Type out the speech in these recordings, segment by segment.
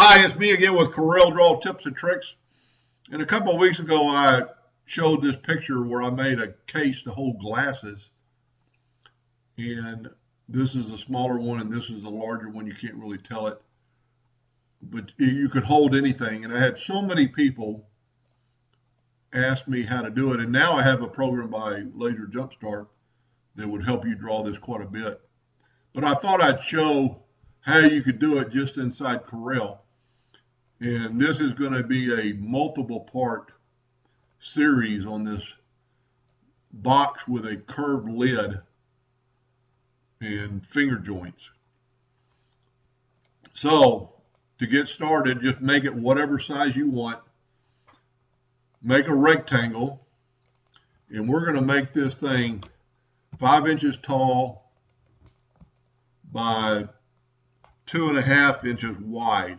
Hi, it's me again with Corel Draw Tips and Tricks. And a couple of weeks ago, I showed this picture where I made a case to hold glasses. And this is a smaller one, and this is a larger one. You can't really tell it. But you could hold anything. And I had so many people ask me how to do it. And now I have a program by Laser Jumpstart that would help you draw this quite a bit. But I thought I'd show how you could do it just inside Corel. And this is going to be a multiple part series on this box with a curved lid and finger joints. So to get started, just make it whatever size you want. Make a rectangle, and we're going to make this thing 5 inches tall by 2.5 inches wide.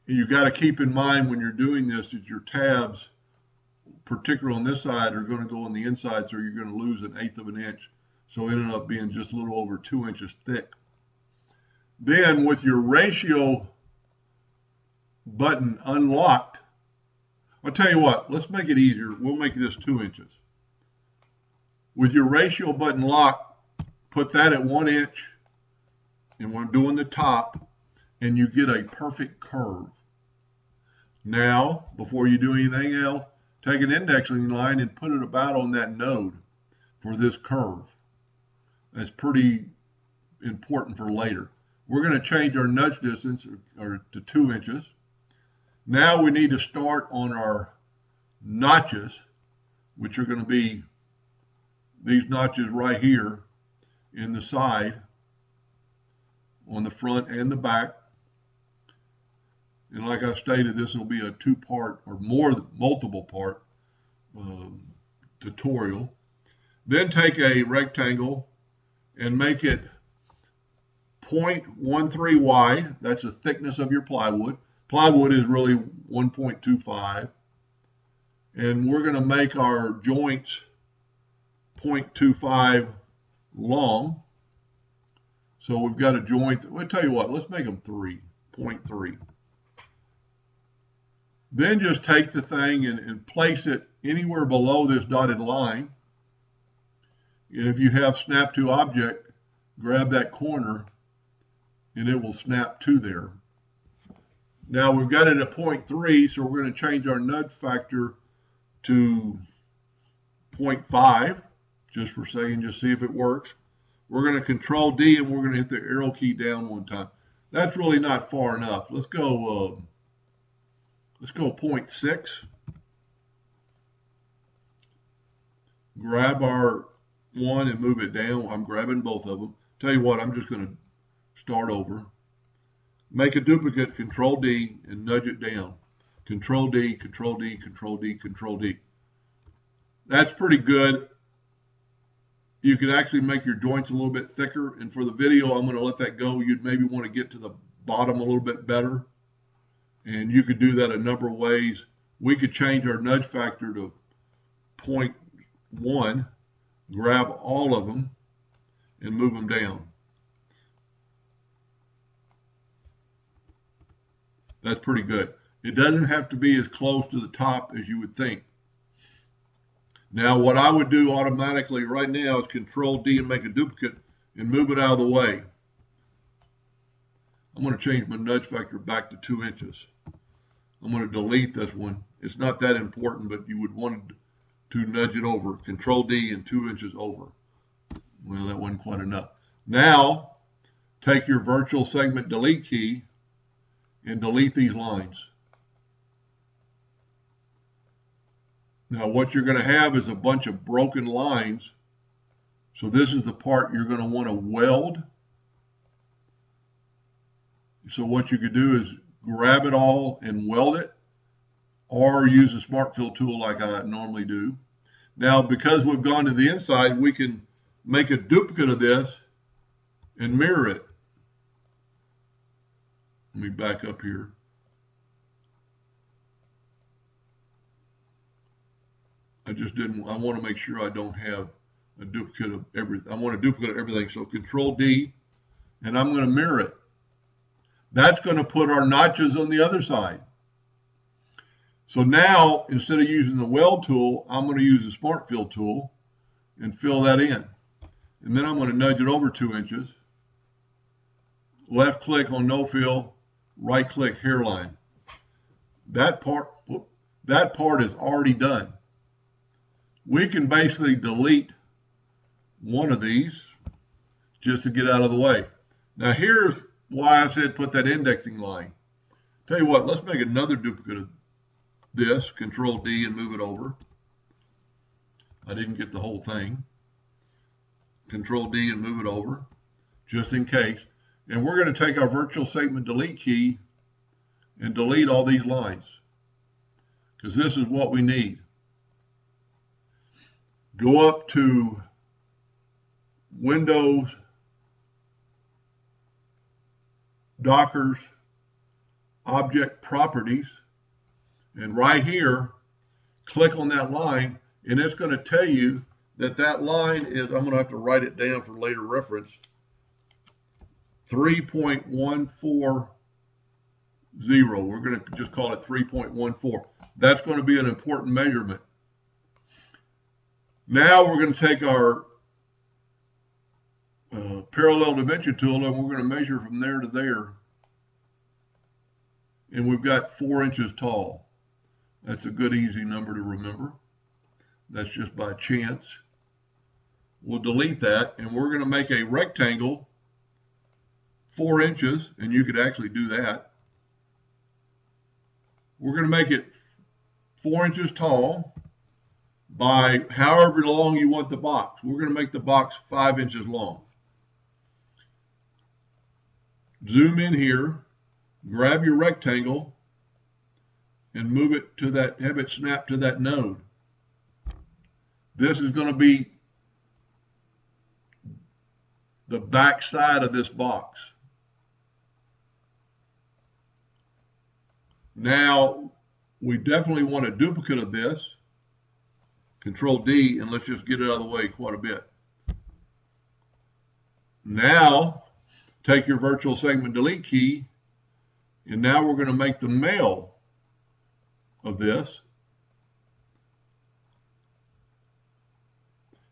And you got to keep in mind when you're doing this that your tabs, particularly on this side, are going to go on the inside, so you're going to lose 1/8 of an inch. So it ended up being just a little over 2 inches thick. Then with your ratio button unlocked, I'll tell you what, let's make it easier. We'll make this 2 inches. With your ratio button locked, put that at 1 inch, and we're doing the top, and you get a perfect curve. Now, before you do anything else, take an indexing line and put it about on that node for this curve. That's pretty important for later. We're going to change our nudge distance to 2 inches. Now we need to start on our notches, which are going to be these notches right here in the side, on the front and the back. And like I stated, this will be a two-part or multiple part tutorial. Then take a rectangle and make it 0.13 wide. That's the thickness of your plywood. Plywood is really 1.25. And we're going to make our joints 0.25 long. So we've got a joint. I'll tell you what, let's make them 0.3. Then just take the thing and place it anywhere below this dotted line. And if you have snap to object, grab that corner and it will snap to there. Now we've got it at 0.3, so we're going to change our nudge factor to 0.5, just for saying, just see if it works. We're going to Control D and we're going to hit the arrow key down one time. That's really not far enough. Let's go 0.6. Grab our one and move it down. I'm grabbing both of them. Tell you what, I'm just going to start over. Make a duplicate, Control D, and nudge it down. Control D, Control D, Control D, Control D. That's pretty good. You can actually make your joints a little bit thicker. And for the video, I'm going to let that go. You'd maybe want to get to the bottom a little bit better. And you could do that a number of ways. We could change our nudge factor to 0.1, grab all of them, and move them down. That's pretty good. It doesn't have to be as close to the top as you would think. Now what I would do automatically right now is Control D and make a duplicate and move it out of the way. I'm going to change my nudge factor back to 2 inches. I'm going to delete this one. It's not that important, but you would want to nudge it over. Control D and 2 inches over. Well, that wasn't quite enough. Now, take your virtual segment delete key and delete these lines. Now, what you're going to have is a bunch of broken lines. So this is the part you're going to want to weld. So what you could do is grab it all and weld it, or use a smart fill tool like I normally do. Now, because we've gone to the inside, we can make a duplicate of this and mirror it. Let me back up here. I want to make sure I don't have a duplicate of everything. I want a duplicate of everything. So Control D, and I'm going to mirror it. That's going to put our notches on the other side. So now, instead of using the weld tool, I'm going to use the smart fill tool and fill that in. And then I'm going to nudge it over 2 inches. Left click on no fill, right click hairline. That part is already done. We can basically delete one of these just to get out of the way. Now here's why I said put that indexing line. Tell you what, let's make another duplicate of this, Control D and move it over. I didn't get the whole thing. Control D and move it over, just in case. And we're going to take our virtual segment delete key and delete all these lines, because this is what we need. Go up to Windows, Dockers, Object Properties, and right here, click on that line, and it's going to tell you that that line is, I'm going to have to write it down for later reference, 3.140. We're going to just call it 3.14. That's going to be an important measurement. Now we're going to take our parallel dimension tool and we're going to measure from there to there. And we've got 4 inches tall. That's a good, easy number to remember. That's just by chance. We'll delete that, and we're going to make a rectangle 4 inches, and you could actually do that. We're going to make it 4 inches tall by however long you want the box. We're going to make the box 5 inches long. Zoom in here, grab your rectangle, and move it to that, have it snap to that node. This is going to be the back side of this box. Now, we definitely want a duplicate of this. Control D, and let's just get it out of the way quite a bit. Now, take your virtual segment delete key, and now we're going to make the male of this.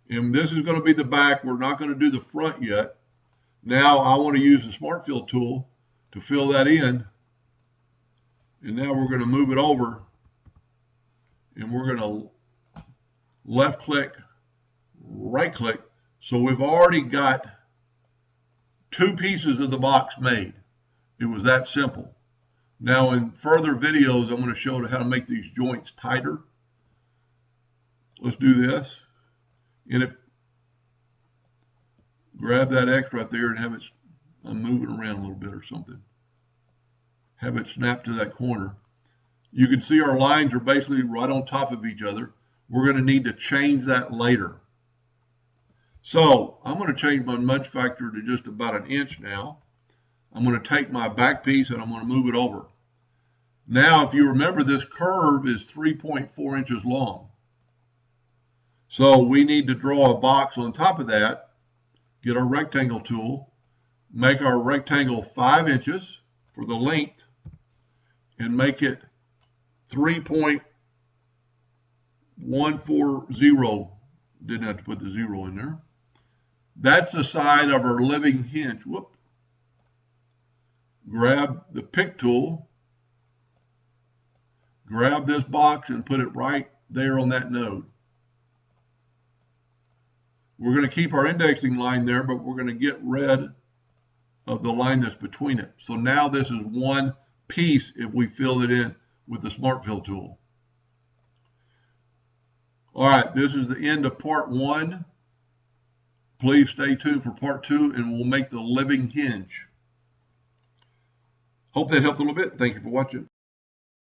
And this is going to be the back. We're not going to do the front yet. Now I want to use the smart fill tool to fill that in. And now we're going to move it over, and we're going to left click, right click. So we've already got 2 pieces of the box made. It was that simple. Now in further videos, I'm going to show how to make these joints tighter. Let's do this. And if grab that X right there and have it, I'm moving around a little bit or something. Have it snap to that corner. You can see our lines are basically right on top of each other. We're going to need to change that later. So I'm going to change my nudge factor to just about 1 inch now. I'm going to take my back piece and I'm going to move it over. Now, if you remember, this curve is 3.4 inches long. So we need to draw a box on top of that, get our rectangle tool, make our rectangle 5 inches for the length, and make it 3.140. Didn't have to put the 0 in there. That's the side of our living hinge. Whoop. Grab the pick tool, grab this box and put it right there on that node. We're going to keep our indexing line there, but we're going to get rid of the line that's between it. So now this is one piece if we fill it in with the smart fill tool. All right, this is the end of part 1. Please stay tuned for part 2, and we'll make the living hinge. Hope that helped a little bit. Thank you for watching.